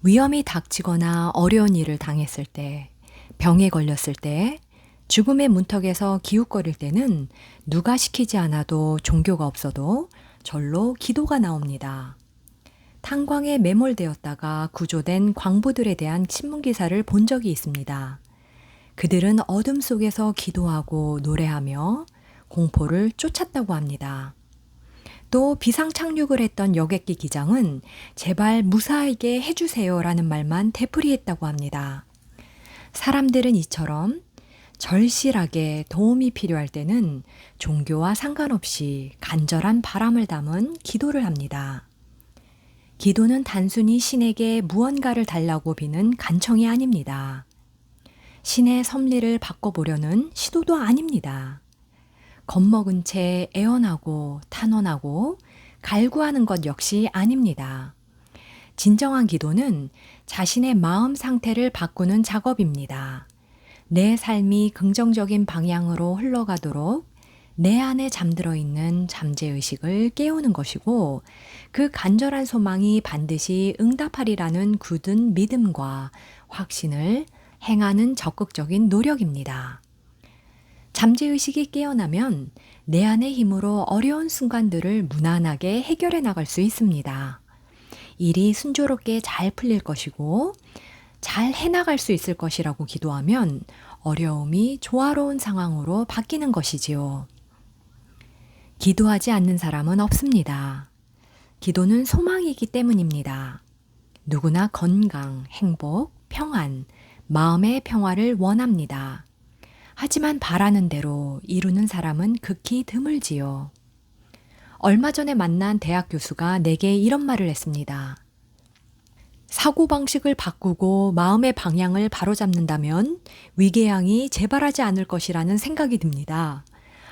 위험이 닥치거나 어려운 일을 당했을 때, 병에 걸렸을 때, 죽음의 문턱에서 기웃거릴 때는 누가 시키지 않아도 종교가 없어도 절로 기도가 나옵니다. 탄광에 매몰되었다가 구조된 광부들에 대한 신문 기사를 본 적이 있습니다. 그들은 어둠 속에서 기도하고 노래하며 공포를 쫓았다고 합니다. 또 비상 착륙을 했던 여객기 기장은 제발 무사하게 해주세요라는 말만 되풀이했다고 합니다. 사람들은 이처럼 절실하게 도움이 필요할 때는 종교와 상관없이 간절한 바람을 담은 기도를 합니다. 기도는 단순히 신에게 무언가를 달라고 비는 간청이 아닙니다. 신의 섭리를 바꿔보려는 시도도 아닙니다. 겁먹은 채 애원하고 탄원하고 갈구하는 것 역시 아닙니다. 진정한 기도는 자신의 마음 상태를 바꾸는 작업입니다. 내 삶이 긍정적인 방향으로 흘러가도록 내 안에 잠들어 있는 잠재의식을 깨우는 것이고 그 간절한 소망이 반드시 응답하리라는 굳은 믿음과 확신을 행하는 적극적인 노력입니다. 잠재의식이 깨어나면 내 안의 힘으로 어려운 순간들을 무난하게 해결해 나갈 수 있습니다. 일이 순조롭게 잘 풀릴 것이고 잘 해나갈 수 있을 것이라고 기도하면 어려움이 조화로운 상황으로 바뀌는 것이지요. 기도하지 않는 사람은 없습니다. 기도는 소망이기 때문입니다. 누구나 건강, 행복, 평안, 마음의 평화를 원합니다. 하지만 바라는 대로 이루는 사람은 극히 드물지요. 얼마 전에 만난 대학 교수가 내게 이런 말을 했습니다. 사고방식을 바꾸고 마음의 방향을 바로잡는다면 위궤양이 재발하지 않을 것이라는 생각이 듭니다.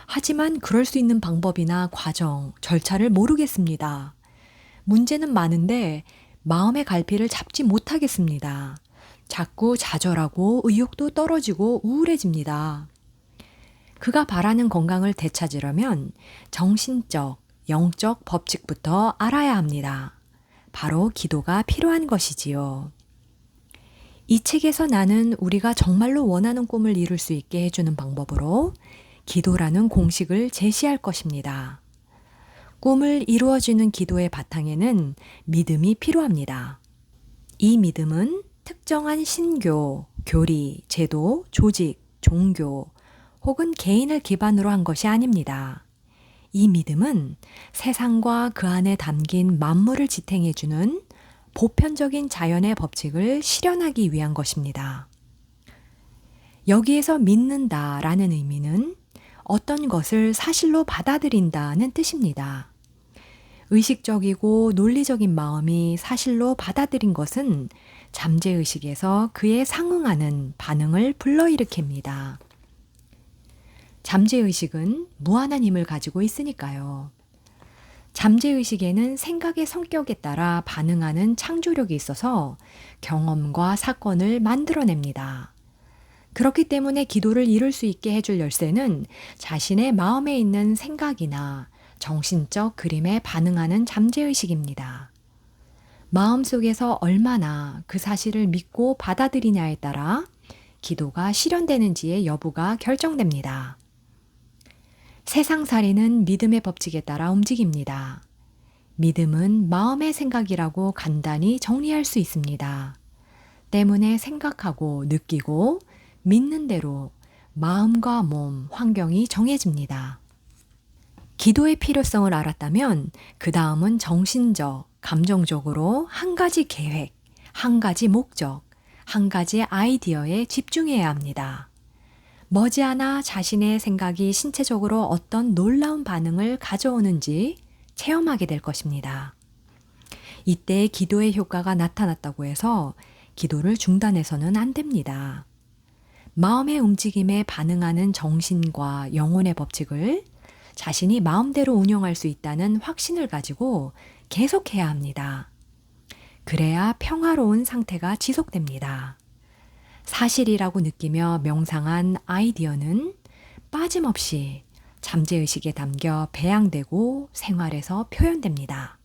하지만 그럴 수 있는 방법이나 과정, 절차를 모르겠습니다. 문제는 많은데 마음의 갈피를 잡지 못하겠습니다. 자꾸 좌절하고 의욕도 떨어지고 우울해집니다. 그가 바라는 건강을 되찾으려면 정신적, 영적 법칙부터 알아야 합니다. 바로 기도가 필요한 것이지요. 이 책에서 나는 우리가 정말로 원하는 꿈을 이룰 수 있게 해주는 방법으로 기도라는 공식을 제시할 것입니다. 꿈을 이루어주는 기도의 바탕에는 믿음이 필요합니다. 이 믿음은 특정한 신교, 교리, 제도, 조직, 종교 혹은 개인을 기반으로 한 것이 아닙니다. 이 믿음은 세상과 그 안에 담긴 만물을 지탱해주는 보편적인 자연의 법칙을 실현하기 위한 것입니다. 여기에서 믿는다라는 의미는 어떤 것을 사실로 받아들인다는 뜻입니다. 의식적이고 논리적인 마음이 사실로 받아들인 것은 잠재의식에서 그에 상응하는 반응을 불러일으킵니다. 잠재의식은 무한한 힘을 가지고 있으니까요. 잠재의식에는 생각의 성격에 따라 반응하는 창조력이 있어서 경험과 사건을 만들어냅니다. 그렇기 때문에 기도를 이룰 수 있게 해줄 열쇠는 자신의 마음에 있는 생각이나 정신적 그림에 반응하는 잠재의식입니다. 마음속에서 얼마나 그 사실을 믿고 받아들이냐에 따라 기도가 실현되는지의 여부가 결정됩니다. 세상살이는 믿음의 법칙에 따라 움직입니다. 믿음은 마음의 생각이라고 간단히 정리할 수 있습니다. 때문에 생각하고 느끼고 믿는 대로 마음과 몸, 환경이 정해집니다. 기도의 필요성을 알았다면 그 다음은 정신적, 감정적으로 한 가지 계획, 한 가지 목적, 한 가지 아이디어에 집중해야 합니다. 머지않아 자신의 생각이 신체적으로 어떤 놀라운 반응을 가져오는지 체험하게 될 것입니다. 이때 기도의 효과가 나타났다고 해서 기도를 중단해서는 안 됩니다. 마음의 움직임에 반응하는 정신과 영혼의 법칙을 자신이 마음대로 운영할 수 있다는 확신을 가지고 계속해야 합니다. 그래야 평화로운 상태가 지속됩니다. 사실이라고 느끼며 명상한 아이디어는 빠짐없이 잠재의식에 담겨 배양되고 생활에서 표현됩니다.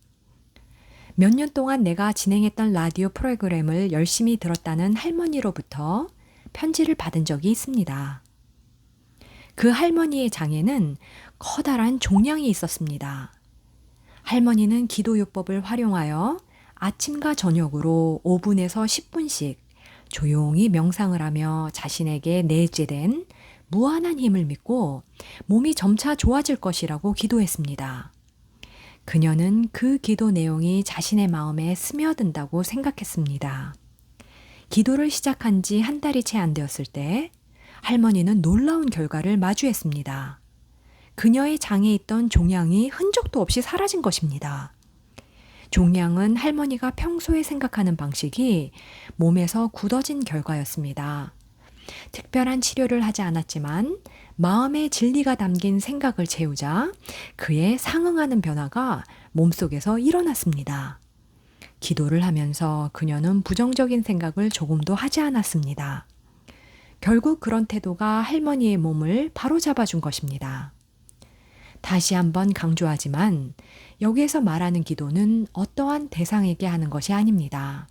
몇 년 동안 내가 진행했던 라디오 프로그램을 열심히 들었다는 할머니로부터 편지를 받은 적이 있습니다. 그 할머니의 장에는 커다란 종량이 있었습니다. 할머니는 기도요법을 활용하여 아침과 저녁으로 5분에서 10분씩 조용히 명상을 하며 자신에게 내재된 무한한 힘을 믿고 몸이 점차 좋아질 것이라고 기도했습니다. 그녀는 그 기도 내용이 자신의 마음에 스며든다고 생각했습니다. 기도를 시작한 지 한 달이 채 안 되었을 때 할머니는 놀라운 결과를 마주했습니다. 그녀의 장에 있던 종양이 흔적도 없이 사라진 것입니다. 종양은 할머니가 평소에 생각하는 방식이 몸에서 굳어진 결과였습니다. 특별한 치료를 하지 않았지만 마음의 진리가 담긴 생각을 채우자 그에 상응하는 변화가 몸속에서 일어났습니다. 기도를 하면서 그녀는 부정적인 생각을 조금도 하지 않았습니다. 결국 그런 태도가 할머니의 몸을 바로잡아 준 것입니다. 다시 한번 강조하지만 여기에서 말하는 기도는 어떠한 대상에게 하는 것이 아닙니다.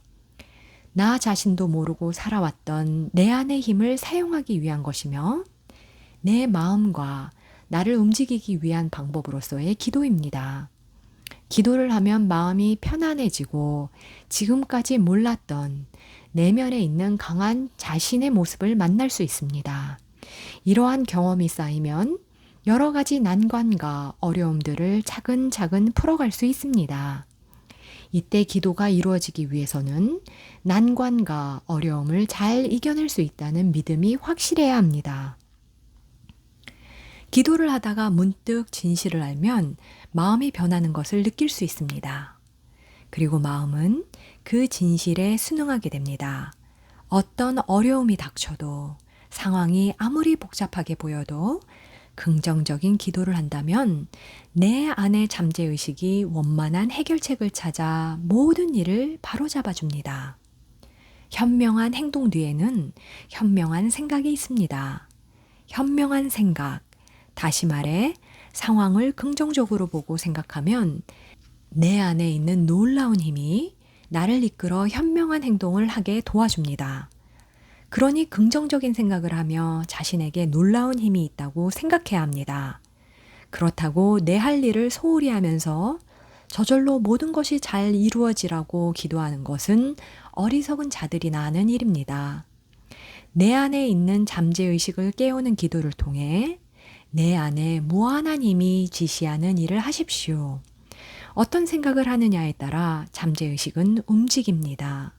나 자신도 모르고 살아왔던 내 안의 힘을 사용하기 위한 것이며 내 마음과 나를 움직이기 위한 방법으로서의 기도입니다. 기도를 하면 마음이 편안해지고 지금까지 몰랐던 내면에 있는 강한 자신의 모습을 만날 수 있습니다. 이러한 경험이 쌓이면 여러 가지 난관과 어려움들을 차근차근 풀어갈 수 있습니다. 이때 기도가 이루어지기 위해서는 난관과 어려움을 잘 이겨낼 수 있다는 믿음이 확실해야 합니다. 기도를 하다가 문득 진실을 알면 마음이 변하는 것을 느낄 수 있습니다. 그리고 마음은 그 진실에 순응하게 됩니다. 어떤 어려움이 닥쳐도 상황이 아무리 복잡하게 보여도 긍정적인 기도를 한다면 내 안의 잠재의식이 원만한 해결책을 찾아 모든 일을 바로잡아 줍니다. 현명한 행동 뒤에는 현명한 생각이 있습니다. 현명한 생각, 다시 말해 상황을 긍정적으로 보고 생각하면 내 안에 있는 놀라운 힘이 나를 이끌어 현명한 행동을 하게 도와줍니다. 그러니 긍정적인 생각을 하며 자신에게 놀라운 힘이 있다고 생각해야 합니다. 그렇다고 내 할 일을 소홀히 하면서 저절로 모든 것이 잘 이루어지라고 기도하는 것은 어리석은 자들이나 하는 일입니다. 내 안에 있는 잠재의식을 깨우는 기도를 통해 내 안에 무한한 힘이 지시하는 일을 하십시오. 어떤 생각을 하느냐에 따라 잠재의식은 움직입니다.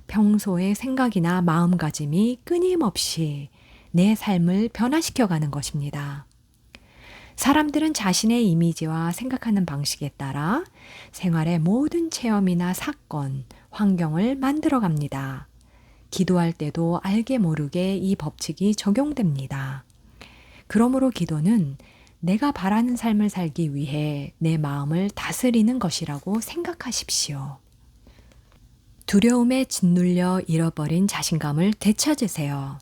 평소의 생각이나 마음가짐이 끊임없이 내 삶을 변화시켜가는 것입니다. 사람들은 자신의 이미지와 생각하는 방식에 따라 생활의 모든 체험이나 사건, 환경을 만들어갑니다. 기도할 때도 알게 모르게 이 법칙이 적용됩니다. 그러므로 기도는 내가 바라는 삶을 살기 위해 내 마음을 다스리는 것이라고 생각하십시오. 두려움에 짓눌려 잃어버린 자신감을 되찾으세요.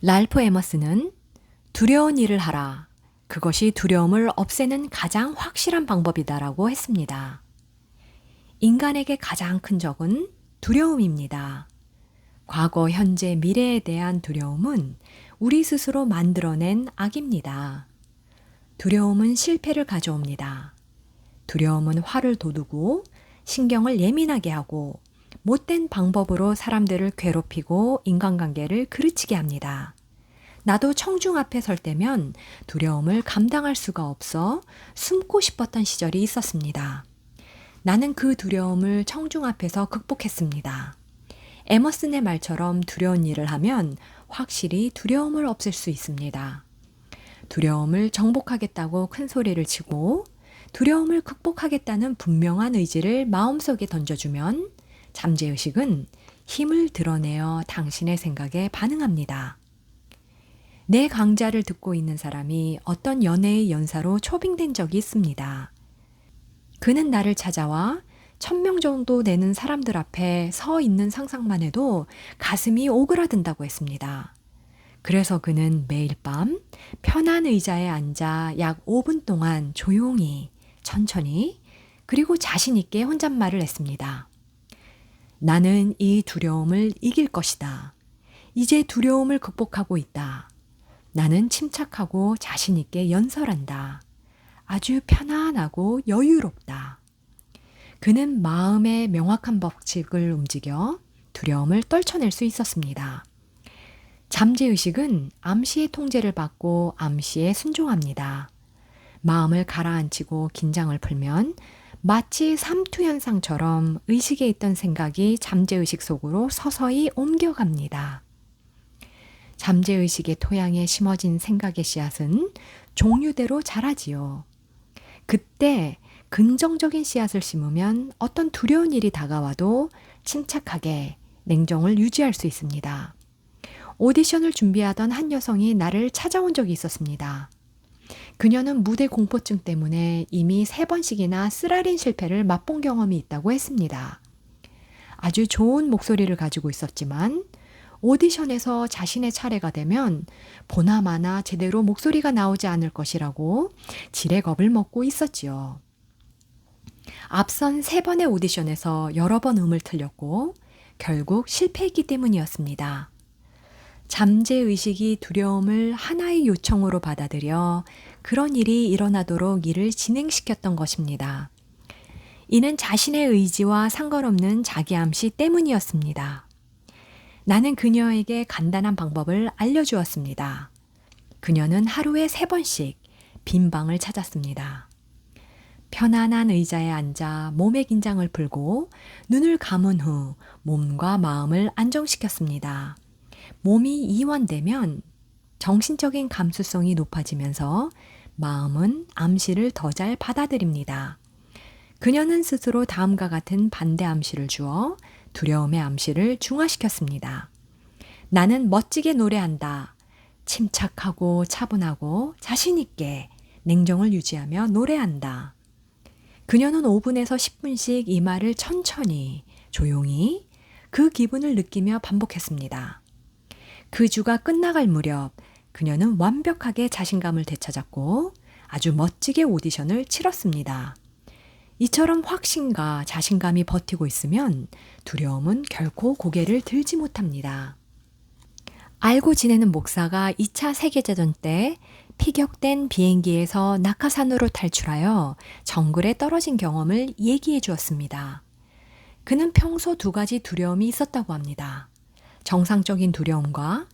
랄프 에머스는 두려운 일을 하라. 그것이 두려움을 없애는 가장 확실한 방법이다라고 했습니다. 인간에게 가장 큰 적은 두려움입니다. 과거, 현재, 미래에 대한 두려움은 우리 스스로 만들어낸 악입니다. 두려움은 실패를 가져옵니다. 두려움은 화를 돋우고 신경을 예민하게 하고 못된 방법으로 사람들을 괴롭히고 인간관계를 그르치게 합니다. 나도 청중 앞에 설 때면 두려움을 감당할 수가 없어 숨고 싶었던 시절이 있었습니다. 나는 그 두려움을 청중 앞에서 극복했습니다. 에머슨의 말처럼 두려운 일을 하면 확실히 두려움을 없앨 수 있습니다. 두려움을 정복하겠다고 큰 소리를 치고 두려움을 극복하겠다는 분명한 의지를 마음속에 던져주면 잠재의식은 힘을 드러내어 당신의 생각에 반응합니다. 내 강좌를 듣고 있는 사람이 어떤 연애의 연사로 초빙된 적이 있습니다. 그는 나를 찾아와 1,000명 정도 되는 사람들 앞에 서 있는 상상만 해도 가슴이 오그라든다고 했습니다. 그래서 그는 매일 밤 편한 의자에 앉아 약 5분 동안 조용히 천천히 그리고 자신 있게 혼잣말을 했습니다. 나는 이 두려움을 이길 것이다. 이제 두려움을 극복하고 있다. 나는 침착하고 자신 있게 연설한다. 아주 편안하고 여유롭다. 그는 마음의 명확한 법칙을 움직여 두려움을 떨쳐낼 수 있었습니다. 잠재의식은 암시의 통제를 받고 암시에 순종합니다. 마음을 가라앉히고 긴장을 풀면 마치 삼투 현상처럼 의식에 있던 생각이 잠재의식 속으로 서서히 옮겨갑니다. 잠재의식의 토양에 심어진 생각의 씨앗은 종류대로 자라지요. 그때 긍정적인 씨앗을 심으면 어떤 두려운 일이 다가와도 침착하게 냉정을 유지할 수 있습니다. 오디션을 준비하던 한 여성이 나를 찾아온 적이 있었습니다. 그녀는 무대 공포증 때문에 이미 3번씩이나 쓰라린 실패를 맛본 경험이 있다고 했습니다. 아주 좋은 목소리를 가지고 있었지만 오디션에서 자신의 차례가 되면 보나마나 제대로 목소리가 나오지 않을 것이라고 지레 겁을 먹고 있었지요. 앞선 3번의 오디션에서 여러 번 음을 틀렸고 결국 실패했기 때문이었습니다. 잠재의식이 두려움을 하나의 요청으로 받아들여 그런 일이 일어나도록 이를 진행시켰던 것입니다. 이는 자신의 의지와 상관없는 자기 암시 때문이었습니다. 나는 그녀에게 간단한 방법을 알려주었습니다. 그녀는 하루에 3번씩 빈 방을 찾았습니다. 편안한 의자에 앉아 몸의 긴장을 풀고 눈을 감은 후 몸과 마음을 안정시켰습니다. 몸이 이완되면 정신적인 감수성이 높아지면서 마음은 암시를 더 잘 받아들입니다. 그녀는 스스로 다음과 같은 반대 암시를 주어 두려움의 암시를 중화시켰습니다. 나는 멋지게 노래한다. 침착하고 차분하고 자신 있게 냉정을 유지하며 노래한다. 그녀는 5분에서 10분씩 이 말을 천천히 조용히 그 기분을 느끼며 반복했습니다. 그 주가 끝나갈 무렵 그녀는 완벽하게 자신감을 되찾았고 아주 멋지게 오디션을 치렀습니다. 이처럼 확신과 자신감이 버티고 있으면 두려움은 결코 고개를 들지 못합니다. 알고 지내는 목사가 2차 세계대전 때 피격된 비행기에서 낙하산으로 탈출하여 정글에 떨어진 경험을 얘기해 주었습니다. 그는 평소 2가지 두려움이 있었다고 합니다. 정상적인 두려움과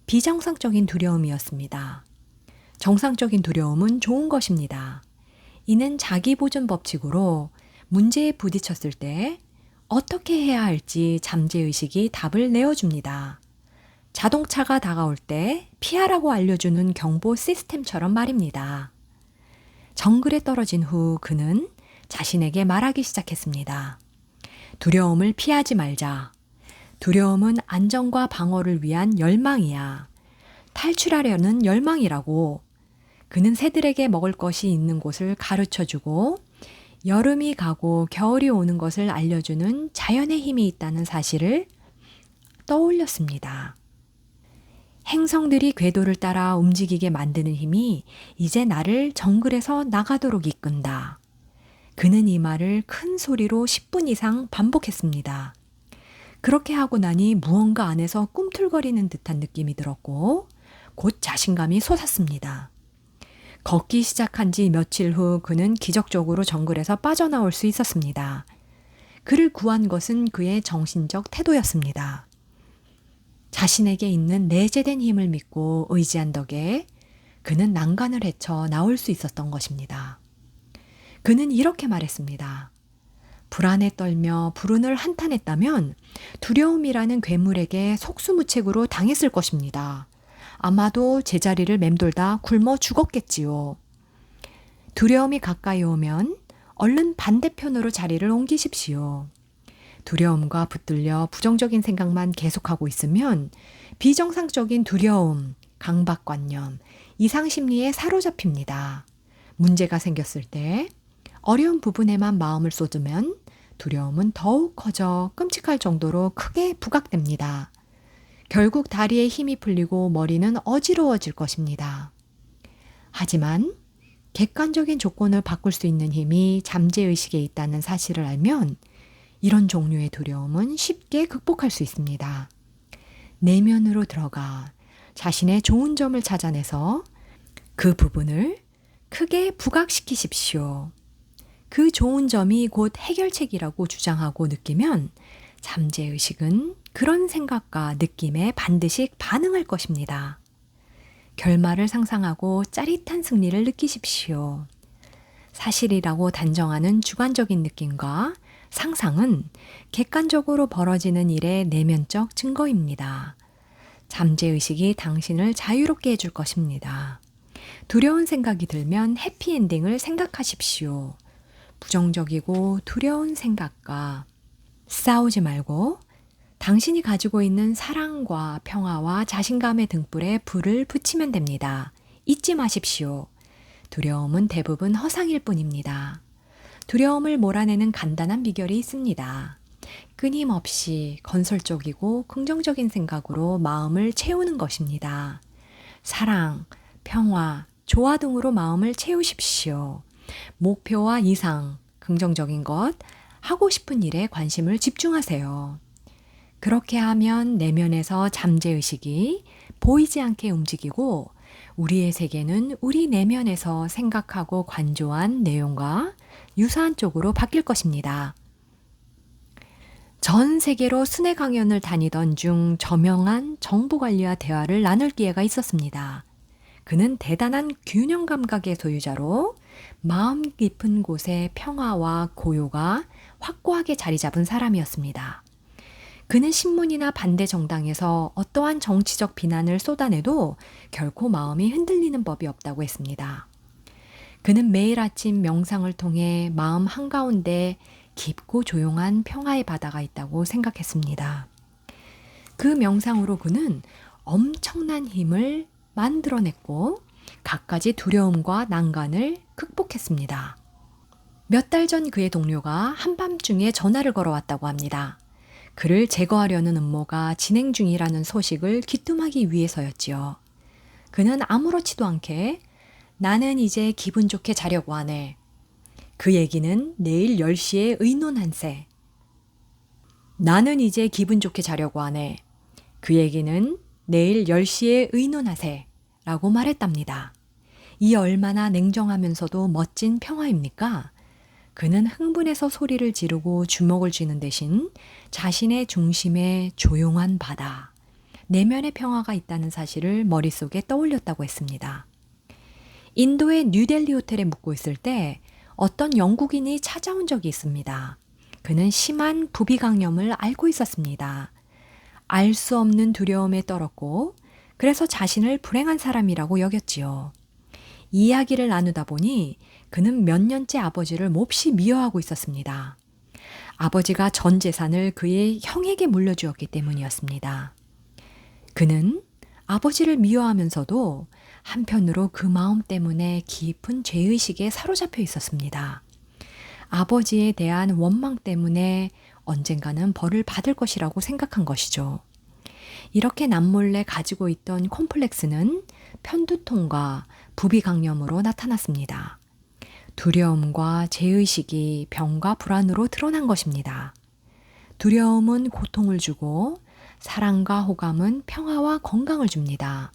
비정상적인 두려움이었습니다. 정상적인 두려움은 좋은 것입니다. 이는 자기 보존 법칙으로 문제에 부딪혔을 때 어떻게 해야 할지 잠재의식이 답을 내어줍니다. 자동차가 다가올 때 피하라고 알려주는 경보 시스템처럼 말입니다. 정글에 떨어진 후 그는 자신에게 말하기 시작했습니다. 두려움을 피하지 말자. 두려움은 안전과 방어를 위한 열망이야. 탈출하려는 열망이라고. 그는 새들에게 먹을 것이 있는 곳을 가르쳐주고 여름이 가고 겨울이 오는 것을 알려주는 자연의 힘이 있다는 사실을 떠올렸습니다. 행성들이 궤도를 따라 움직이게 만드는 힘이 이제 나를 정글에서 나가도록 이끈다. 그는 이 말을 큰 소리로 10분 이상 반복했습니다. 그렇게 하고 나니 무언가 안에서 꿈틀거리는 듯한 느낌이 들었고 곧 자신감이 솟았습니다. 걷기 시작한 지 며칠 후 그는 기적적으로 정글에서 빠져나올 수 있었습니다. 그를 구한 것은 그의 정신적 태도였습니다. 자신에게 있는 내재된 힘을 믿고 의지한 덕에 그는 난간을 헤쳐 나올 수 있었던 것입니다. 그는 이렇게 말했습니다. 불안에 떨며 불운을 한탄했다면 두려움이라는 괴물에게 속수무책으로 당했을 것입니다. 아마도 제자리를 맴돌다 굶어 죽었겠지요. 두려움이 가까이 오면 얼른 반대편으로 자리를 옮기십시오. 두려움과 붙들려 부정적인 생각만 계속하고 있으면 비정상적인 두려움, 강박관념, 이상심리에 사로잡힙니다. 문제가 생겼을 때 어려운 부분에만 마음을 쏟으면 두려움은 더욱 커져 끔찍할 정도로 크게 부각됩니다. 결국 다리에 힘이 풀리고 머리는 어지러워질 것입니다. 하지만 객관적인 조건을 바꿀 수 있는 힘이 잠재의식에 있다는 사실을 알면 이런 종류의 두려움은 쉽게 극복할 수 있습니다. 내면으로 들어가 자신의 좋은 점을 찾아내서 그 부분을 크게 부각시키십시오. 그 좋은 점이 곧 해결책이라고 주장하고 느끼면 잠재의식은 그런 생각과 느낌에 반드시 반응할 것입니다. 결말을 상상하고 짜릿한 승리를 느끼십시오. 사실이라고 단정하는 주관적인 느낌과 상상은 객관적으로 벌어지는 일의 내면적 증거입니다. 잠재의식이 당신을 자유롭게 해줄 것입니다. 두려운 생각이 들면 해피엔딩을 생각하십시오. 부정적이고 두려운 생각과 싸우지 말고 당신이 가지고 있는 사랑과 평화와 자신감의 등불에 불을 붙이면 됩니다. 잊지 마십시오. 두려움은 대부분 허상일 뿐입니다. 두려움을 몰아내는 간단한 비결이 있습니다. 끊임없이 건설적이고 긍정적인 생각으로 마음을 채우는 것입니다. 사랑, 평화, 조화 등으로 마음을 채우십시오. 목표와 이상, 긍정적인 것, 하고 싶은 일에 관심을 집중하세요. 그렇게 하면 내면에서 잠재의식이 보이지 않게 움직이고 우리의 세계는 우리 내면에서 생각하고 관조한 내용과 유사한 쪽으로 바뀔 것입니다. 전 세계로 순회 강연을 다니던 중 저명한 정보관리와 대화를 나눌 기회가 있었습니다. 그는 대단한 균형 감각의 소유자로 마음 깊은 곳에 평화와 고요가 확고하게 자리 잡은 사람이었습니다. 그는 신문이나 반대 정당에서 어떠한 정치적 비난을 쏟아내도 결코 마음이 흔들리는 법이 없다고 했습니다. 그는 매일 아침 명상을 통해 마음 한가운데 깊고 조용한 평화의 바다가 있다고 생각했습니다. 그 명상으로 그는 엄청난 힘을 만들어냈고 갖가지 두려움과 난간을 극복했습니다. 몇 달 전 그의 동료가 한밤중에 전화를 걸어왔다고 합니다. 그를 제거하려는 음모가 진행 중이라는 소식을 귀뜸하기 위해서였지요. 그는 아무렇지도 않게 나는 이제 기분 좋게 자려고 하네. 그 얘기는 내일 10시에 의논한세. 나는 이제 기분 좋게 자려고 하네. 그 얘기는 내일 10시에 의논하세. 라고 말했답니다. 이 얼마나 냉정하면서도 멋진 평화입니까? 그는 흥분해서 소리를 지르고 주먹을 쥐는 대신 자신의 중심에 조용한 바다, 내면의 평화가 있다는 사실을 머릿속에 떠올렸다고 했습니다. 인도의 뉴델리 호텔에 묵고 있을 때 어떤 영국인이 찾아온 적이 있습니다. 그는 심한 부비강염을 앓고 있었습니다. 알 수 없는 두려움에 떨었고 그래서 자신을 불행한 사람이라고 여겼지요. 이야기를 나누다 보니 그는 몇 년째 아버지를 몹시 미워하고 있었습니다. 아버지가 전 재산을 그의 형에게 물려주었기 때문이었습니다. 그는 아버지를 미워하면서도 한편으로 그 마음 때문에 깊은 죄의식에 사로잡혀 있었습니다. 아버지에 대한 원망 때문에 언젠가는 벌을 받을 것이라고 생각한 것이죠. 이렇게 남몰래 가지고 있던 콤플렉스는 편두통과 부비강염으로 나타났습니다. 두려움과 죄의식이 병과 불안으로 드러난 것입니다. 두려움은 고통을 주고 사랑과 호감은 평화와 건강을 줍니다.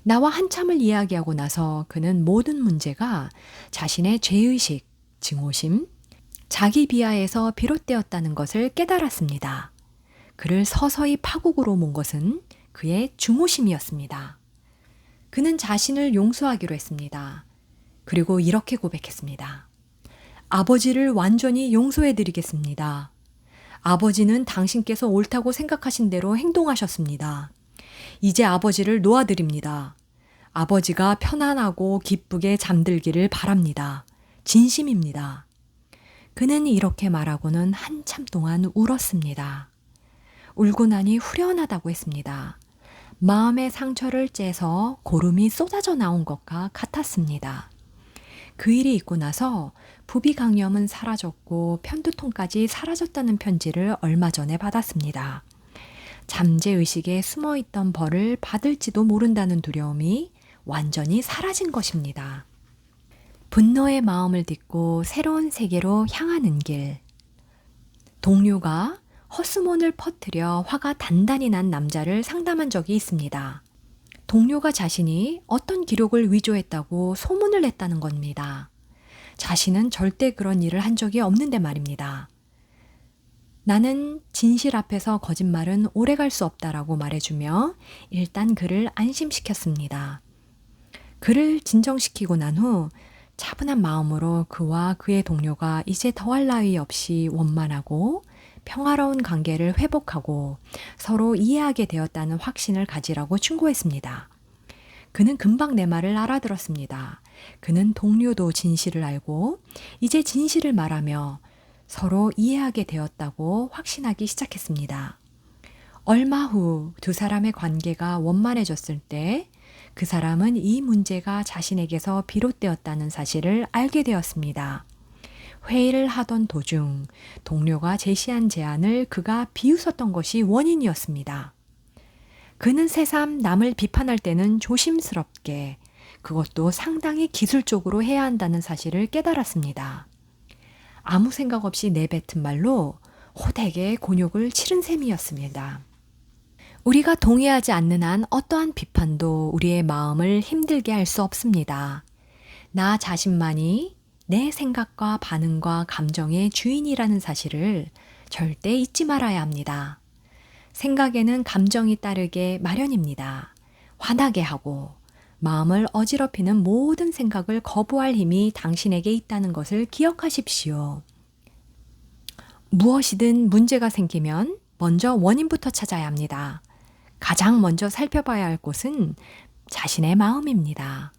나와 한참을 이야기하고 나서 그는 모든 문제가 자신의 죄의식, 증오심, 자기 비하에서 비롯되었다는 것을 깨달았습니다. 그를 서서히 파국으로 몬 것은 그의 중오심이었습니다. 그는 자신을 용서하기로 했습니다. 그리고 이렇게 고백했습니다. 아버지를 완전히 용서해드리겠습니다. 아버지는 당신께서 옳다고 생각하신 대로 행동하셨습니다. 이제 아버지를 놓아드립니다. 아버지가 편안하고 기쁘게 잠들기를 바랍니다. 진심입니다. 그는 이렇게 말하고는 한참 동안 울었습니다. 울고 나니 후련하다고 했습니다. 마음의 상처를 째서 고름이 쏟아져 나온 것과 같았습니다. 그 일이 있고 나서 부비강염은 사라졌고 편두통까지 사라졌다는 편지를 얼마 전에 받았습니다. 잠재의식에 숨어있던 벌을 받을지도 모른다는 두려움이 완전히 사라진 것입니다. 분노의 마음을 딛고 새로운 세계로 향하는 길. 동료가 헛소문을 퍼뜨려 화가 단단히 난 남자를 상담한 적이 있습니다. 동료가 자신이 어떤 기록을 위조했다고 소문을 냈다는 겁니다. 자신은 절대 그런 일을 한 적이 없는데 말입니다. 나는 진실 앞에서 거짓말은 오래 갈 수 없다라고 말해주며 일단 그를 안심시켰습니다. 그를 진정시키고 난 후 차분한 마음으로 그와 그의 동료가 이제 더할 나위 없이 원만하고 평화로운 관계를 회복하고 서로 이해하게 되었다는 확신을 가지라고 충고했습니다. 그는 금방 내 말을 알아들었습니다. 그는 동료도 진실을 알고 이제 진실을 말하며 서로 이해하게 되었다고 확신하기 시작했습니다. 얼마 후 두 사람의 관계가 원만해졌을 때 그 사람은 이 문제가 자신에게서 비롯되었다는 사실을 알게 되었습니다. 회의를 하던 도중 동료가 제시한 제안을 그가 비웃었던 것이 원인이었습니다. 그는 새삼 남을 비판할 때는 조심스럽게, 그것도 상당히 기술적으로 해야 한다는 사실을 깨달았습니다. 아무 생각 없이 내뱉은 말로 호되게 곤욕을 치른 셈이었습니다. 우리가 동의하지 않는 한 어떠한 비판도 우리의 마음을 힘들게 할 수 없습니다. 나 자신만이 내 생각과 반응과 감정의 주인이라는 사실을 절대 잊지 말아야 합니다. 생각에는 감정이 따르게 마련입니다. 화나게 하고 마음을 어지럽히는 모든 생각을 거부할 힘이 당신에게 있다는 것을 기억하십시오. 무엇이든 문제가 생기면 먼저 원인부터 찾아야 합니다. 가장 먼저 살펴봐야 할 곳은 자신의 마음입니다.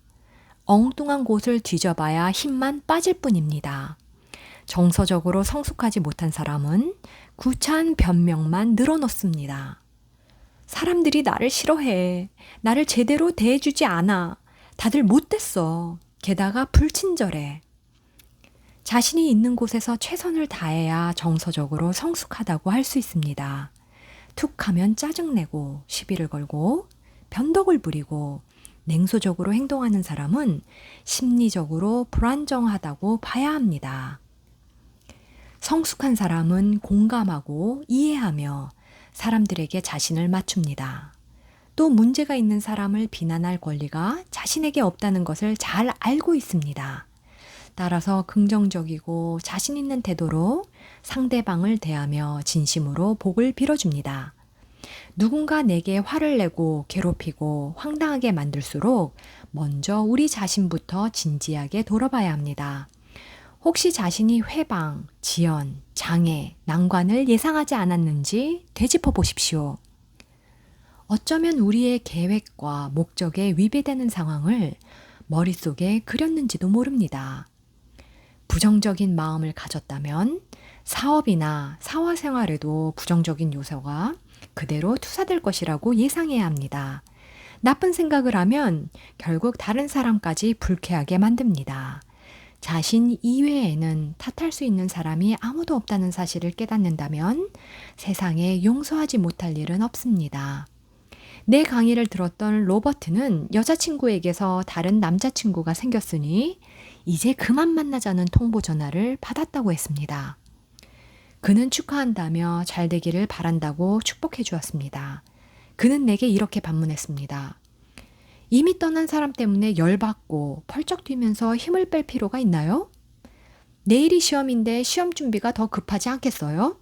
엉뚱한 곳을 뒤져봐야 힘만 빠질 뿐입니다. 정서적으로 성숙하지 못한 사람은 구차한 변명만 늘어놓습니다. 사람들이 나를 싫어해. 나를 제대로 대해주지 않아. 다들 못됐어. 게다가 불친절해. 자신이 있는 곳에서 최선을 다해야 정서적으로 성숙하다고 할 수 있습니다. 툭 하면 짜증내고 시비를 걸고 변덕을 부리고 냉소적으로 행동하는 사람은 심리적으로 불안정하다고 봐야 합니다. 성숙한 사람은 공감하고 이해하며 사람들에게 자신을 맞춥니다. 또 문제가 있는 사람을 비난할 권리가 자신에게 없다는 것을 잘 알고 있습니다. 따라서 긍정적이고 자신 있는 태도로 상대방을 대하며 진심으로 복을 빌어줍니다. 누군가 내게 화를 내고 괴롭히고 황당하게 만들수록 먼저 우리 자신부터 진지하게 돌아봐야 합니다. 혹시 자신이 회방, 지연, 장애, 난관을 예상하지 않았는지 되짚어 보십시오. 어쩌면 우리의 계획과 목적에 위배되는 상황을 머릿속에 그렸는지도 모릅니다. 부정적인 마음을 가졌다면 사업이나 사회생활에도 부정적인 요소가 그대로 투사될 것이라고 예상해야 합니다. 나쁜 생각을 하면 결국 다른 사람까지 불쾌하게 만듭니다. 자신 이외에는 탓할 수 있는 사람이 아무도 없다는 사실을 깨닫는다면 세상에 용서하지 못할 일은 없습니다. 내 강의를 들었던 로버트는 여자친구에게서 다른 남자친구가 생겼으니 이제 그만 만나자는 통보 전화를 받았다고 했습니다. 그는 축하한다며 잘 되기를 바란다고 축복해 주었습니다. 그는 내게 이렇게 반문했습니다. 이미 떠난 사람 때문에 열받고 펄쩍 뛰면서 힘을 뺄 필요가 있나요? 내일이 시험인데 시험 준비가 더 급하지 않겠어요?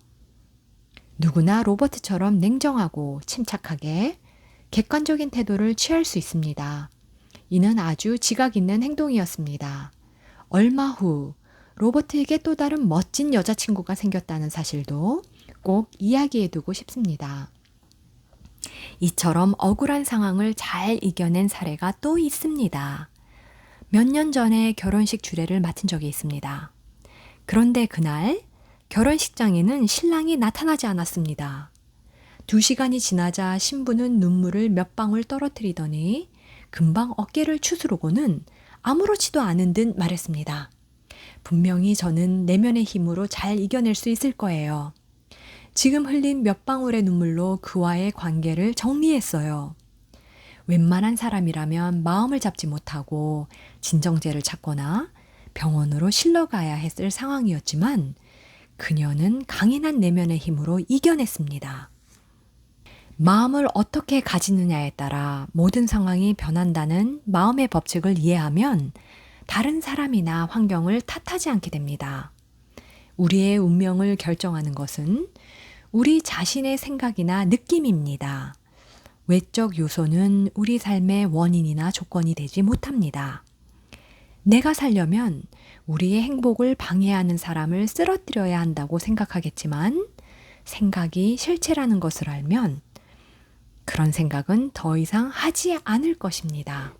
누구나 로버트처럼 냉정하고 침착하게 객관적인 태도를 취할 수 있습니다. 이는 아주 지각 있는 행동이었습니다. 얼마 후 로버트에게 또 다른 멋진 여자친구가 생겼다는 사실도 꼭 이야기해두고 싶습니다. 이처럼 억울한 상황을 잘 이겨낸 사례가 또 있습니다. 몇 년 전에 결혼식 주례를 맡은 적이 있습니다. 그런데 그날 결혼식장에는 신랑이 나타나지 않았습니다. 2시간이 지나자 신부는 눈물을 몇 방울 떨어뜨리더니 금방 어깨를 추스르고는 아무렇지도 않은 듯 말했습니다. 분명히 저는 내면의 힘으로 잘 이겨낼 수 있을 거예요. 지금 흘린 몇 방울의 눈물로 그와의 관계를 정리했어요. 웬만한 사람이라면 마음을 잡지 못하고 진정제를 찾거나 병원으로 실려가야 했을 상황이었지만 그녀는 강인한 내면의 힘으로 이겨냈습니다. 마음을 어떻게 가지느냐에 따라 모든 상황이 변한다는 마음의 법칙을 이해하면 다른 사람이나 환경을 탓하지 않게 됩니다. 우리의 운명을 결정하는 것은 우리 자신의 생각이나 느낌입니다. 외적 요소는 우리 삶의 원인이나 조건이 되지 못합니다. 내가 살려면 우리의 행복을 방해하는 사람을 쓰러뜨려야 한다고 생각하겠지만 생각이 실체라는 것을 알면 그런 생각은 더 이상 하지 않을 것입니다.